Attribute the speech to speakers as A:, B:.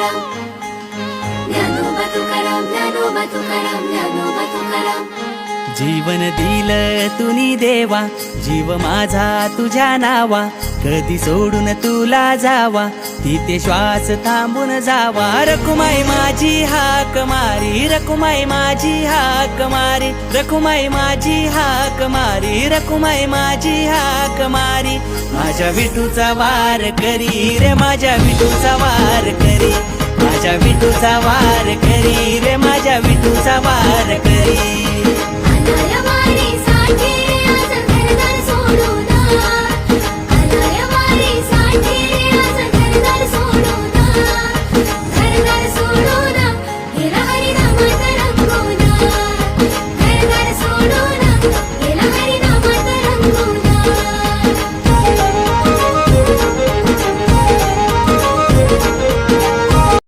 A: तुकाराम ज्ञानोबा तुकाराम ज्ञानोबा तुकाराम ज्ञानोबा तुकाराम
B: जीवन दिल तुनी देवा जीव माझा तुझ्या नावा कधी सोडून तुला जावा तिथे श्वास थांबून जावा रखुमाई माझी हाक मारी रखुमाई माझी हाक मारी रखुमाई माझी हाक मारी रखुमाई माझी हाक मारी माझ्या विठूचा वार करी रे माझ्या विठूचा वार करी माझ्या विठूचा वार करी रे माझ्या विठूचा वार करी
A: अनाया वारी साठी